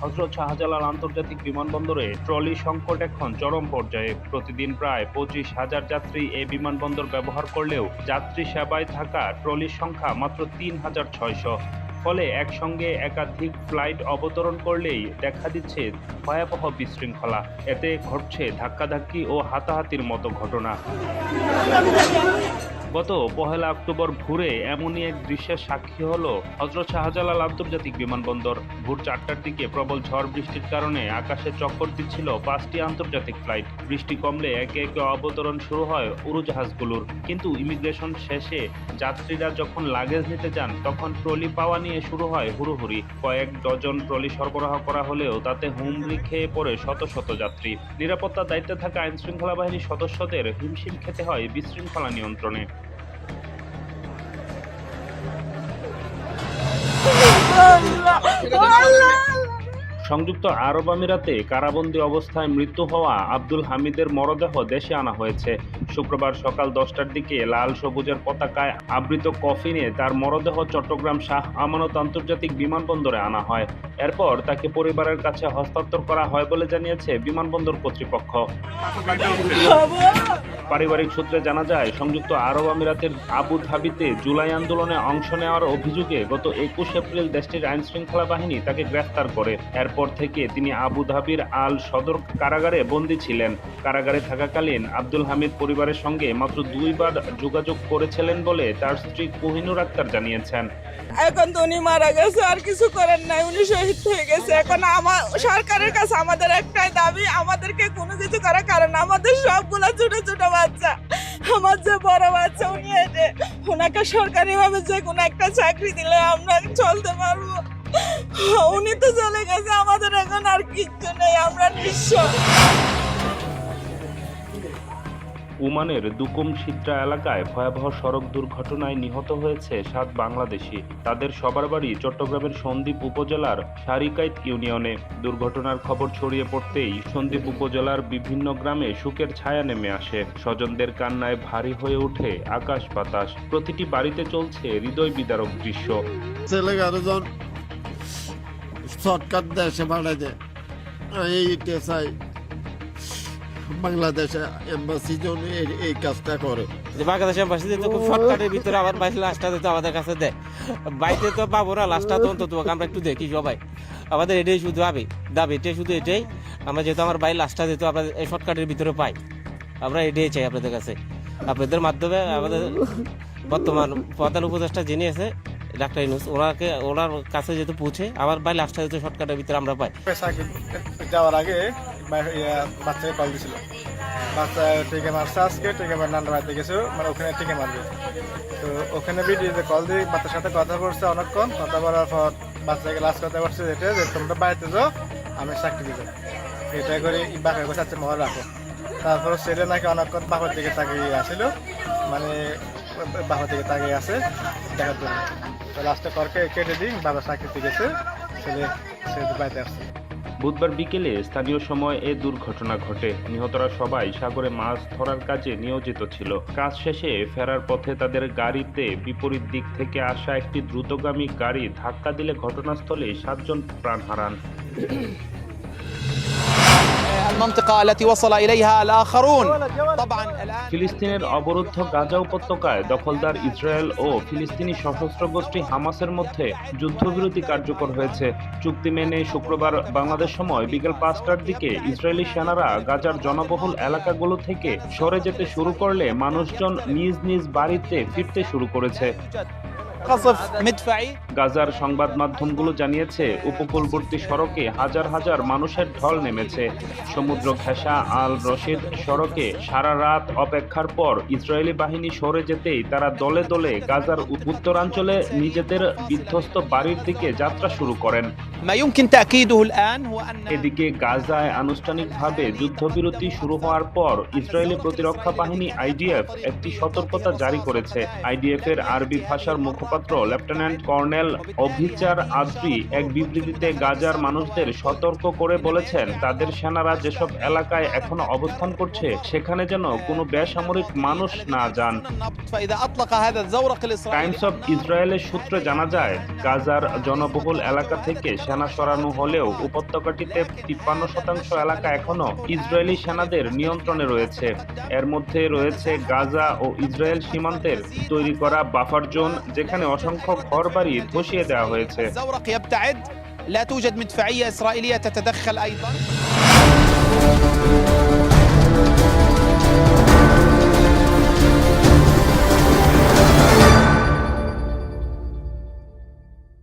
হযরত শাহজালাল আন্তর্জাতিক বিমানবন্দরে ট্রলি সংকট এখন চরম পর্যায়ে। প্রতিদিন প্রায় ২৫,০০০ যাত্রী এই বিমানবন্দর ব্যবহার করলেও যাত্রী সেবায় থাকা ট্রলির সংখ্যা মাত্র ৩,৬০০। ফলে একসঙ্গে একাধিক ফ্লাইট অবতরণ করলেই দেখা দিচ্ছে ভয়াবহ বিশৃঙ্খলা। এতে ঘটছে ধাক্কাধাক্কি ও হাতাহাতির মতো ঘটনা। গত ১লা অক্টোবর ভোরে এমনই এক দৃশ্যের সাক্ষী হলো হযরত শাহজালাল আন্তর্জাতিক বিমানবন্দর। ভোর ৪টার দিকে প্রবল ঝড় বৃষ্টির কারণে আকাশে চক্কর দিচ্ছিল ৫টি আন্তর্জাতিক ফ্লাইট। বৃষ্টি কমলে একে একে অবতরণ শুরু হয় উড়োজাহাজগুলোর। কিন্তু ইমিগ্রেশন শেষে যাত্রীরা যখন লাগেজ নিতে যান তখন ট্রলি পাওয়া নিয়ে শুরু হয় হুড়োহুড়ি। কয়েক ডজন ট্রলি সরবরাহ করা হলেও তাতে হুমড়ি খেয়ে পড়ে শত শত যাত্রী। নিরাপত্তার দায়িত্বে থাকা আইনশৃঙ্খলা বাহিনীর সদস্যদের হিমশিম খেতে হয় বিশৃঙ্খলা নিয়ন্ত্রণে। সংযুক্ত আরব আমিরাতে কারাবন্দী অবস্থায় মৃত্যু হওয়া আব্দুল হামিদের মরদেহ দেশে আনা হয়েছে। শুক্রবার সকাল ১০টার দিকে লাল সবুজের পতাকায় আবৃত কফিনে তার মরদেহ চট্টগ্রাম শাহ আমানত আন্তর্জাতিক বিমানবন্দরে আনা হয়। এরপর তাকে পরিবারের কাছে হস্তান্তর করা হয় বলে জানিয়েছে বিমানবন্দর কর্তৃপক্ষ। পারিবারিক সূত্রে জানা যায়, সংযুক্ত আরব আমিরাতের আবু ধাবিতে জুলাই আন্দোলনে অংশ নেওয়ার অভিযোগে গত ২১ এপ্রিল দেশটির আইনশৃঙ্খলা বাহিনী তাকে গ্রেফতার করে। এরপর থেকে তিনি আবু ধাবির আল সদর কারাগারে বন্দী ছিলেন। কারাগারে থাকাকালীন আব্দুল হামিদ পরিবারের সঙ্গে মাত্র ২ বার যোগাযোগ করেছিলেন বলে তার স্ত্রী কোহিনুর আক্তার জানিয়েছেন। এখন তো উনি মারা গেছে, আর কিছু করেন নাই, উনি শহীদ হয়ে গেছে। এখন আমার সরকারের কাছে আমাদের একটাই দাবি, আমাদেরকে কোনো কিছু করার কারণ আমাদের সবগুলো ছোট ছোট বাচ্চা, আমার যে বড় বাচ্চা, উনি ওনাকে সরকারিভাবে যে কোনো একটা চাকরি দিলে আমরা চলতে পারবো। উনি তো চলে গেছে, আমাদের এখন আর কিচ্ছু নেই, আমরা নিঃস্ব। ওমানের দুকুম সিদ্রা এলাকায় ভয়াবহ সড়ক দুর্ঘটনায় নিহত হয়েছে ৭ বাংলাদেশি। তাদের সবার বাড়ি চট্টগ্রামের সন্দ্বীপ উপজেলার সারিকাইত ইউনিয়নে। দুর্ঘটনার খবর ছড়িয়ে পড়তেই সন্দ্বীপ উপজেলার বিভিন্ন গ্রামে শোকের ছায়া নেমে আসে। স্বজনদের কান্নায় ভারী হয়ে ওঠে আকাশ বাতাস। প্রতিটি বাড়িতে চলছে হৃদয় বিদারক দৃশ্য। শর্টকাট দেশে পাঠাইছে, এইটা চাই বাংলাদেশে এম্বাসি জন্য এই কাজটা করে। যে বাংলাদেশ এম্বাসি তো খুব শর্টকাটের ভিতরে আবার বাইশ লাস্টটা তো আমাদের কাছে দেয়, বাইতে তো পাবো না, লাস্টটা তো অন্তত আমরা একটু দেখি সবাই। আমাদের এটাই শুধু দাবি এটাই শুধু এটাই, আমরা যেহেতু আমার বাড়ি লাস্টটা যেহেতু আমরা এই শর্টকাটের ভিতরে পাই, আমরা এটাই চাই আপনাদের কাছে। আপনাদের মাধ্যমে আমাদের বর্তমান প্রধান উপদেষ্টা যিনি আছে ডাক্তার ইউনূস, ওনার কাছে যেহেতু পৌঁছে আমার বাড়ি লাস্টটা যেহেতু শর্টকাটের ভিতরে আমরা পাই। যাওয়ার আগে বাচ্চাকে কল দিছিল, বাচ্চা টিকে মারছে, আজকে টিকে মার নান্ডা বাড়িতে গেছে, মানে ওখানে টিকে মারবে। তো ওখানে ভিডিওতে কল দিয়ে বাচ্চার সাথে কথা বলছে অনেকক্ষণ। কথা বলার পর বাচ্চাকে লাস্ট কথা বলছে যেটা যে তোমরা বাড়িতে যাও, আমি চাকরি দিব। এটা করে বাপের কাছে আছে মহল রাখো। তারপর ছেলে নাকি অনেকক্ষণ বাপের দিকে তাকিয়ে আসছিল, মানে বাপের দিকে তাকিয়ে আছে দেখার জন্য। তো লাস্টে করকে কেটে দিই, বাবা চাকরিতে গেছে, ছেলে বাড়িতে আসছে। বুধবার বিকেলে স্থানীয় সময় এ দুর্ঘটনা ঘটে। নিহতরা সবাই সাগরে মাছ ধরার কাজে নিয়োজিত ছিল। কাজ শেষে ফেরার পথে তাদের গাড়িতে বিপরীত দিক থেকে আসা একটি দ্রুতগামী গাড়ি ধাক্কা দিলে ঘটনাস্থলে ৭ জন প্রাণ হারান। ফিলিস্তিনের অবরুদ্ধ গাজা উপত্যকায় দখলদার ইসরায়েল ও ফিলিস্তিনি সশস্ত্র গোষ্ঠী হামাসের মধ্যে যুদ্ধবিরতি কার্যকর হয়েছে। চুক্তি মেনে শুক্রবার বাংলাদেশ সময় বিকেল ৫টার দিকে ইসরায়েলি সেনারা গাজার জনবহুল এলাকাগুলো থেকে সরে যেতে শুরু করলে মানুষজন নিজ নিজ বাড়িতে ফিরতে শুরু করেছে। গাজার সংবাদ মাধ্যমগুলো জানিয়েছে, উপকূলবর্তী সড়কে হাজার হাজার মানুষের ঢল নেমেছে। সমুদ্র ঘেঁষা আল রশিদ সড়কে সারা রাত অপেক্ষার পর ইসরায়েলি বাহিনী সরে যেতেই তারা দলে দলে গাজার উত্তরাঞ্চলে নিজেদের বিধ্বস্ত বাড়ির দিকে যাত্রা শুরু করেন। এদিকে গাজায় আনুষ্ঠানিকভাবে যুদ্ধবিরতি শুরু হওয়ার পর ইসরায়েলি প্রতিরক্ষা বাহিনী আইডিএফ একটি সতর্কতা জারি করেছে। আইডিএফ এর আরবি ভাষার মুখপাত্র লেফটেন্যান্ট কর্নেল জেনারেল অভিচার আদ্রি এক বিবৃতিতে গাজার মানুষদের সতর্ক করে বলেছেন, তাদের সেনারা যেসব এলাকায় এখনো অবস্থান করছে সেখানে যেন কোনো বেসামরিক মানুষ না যান। টাইমস অফ ইসরায়েলের সূত্রে জানা যায়, গাজার জনবহুল এলাকা থেকে সেনা সরানো হলেও উপত্যকাটিতে 53% এলাকা এখনো ইসরায়েলি সেনাদের নিয়ন্ত্রণে রয়েছে। এর মধ্যে রয়েছে গাজা ও ইসরায়েল সীমান্তের তৈরি করা বাফার জোন, যেখানে অসংখ্য ঘরবাড়ি ধসিয়ে দেওয়া হয়েছে। لا توجد مدفعية إسرائيلية تتدخل أيضا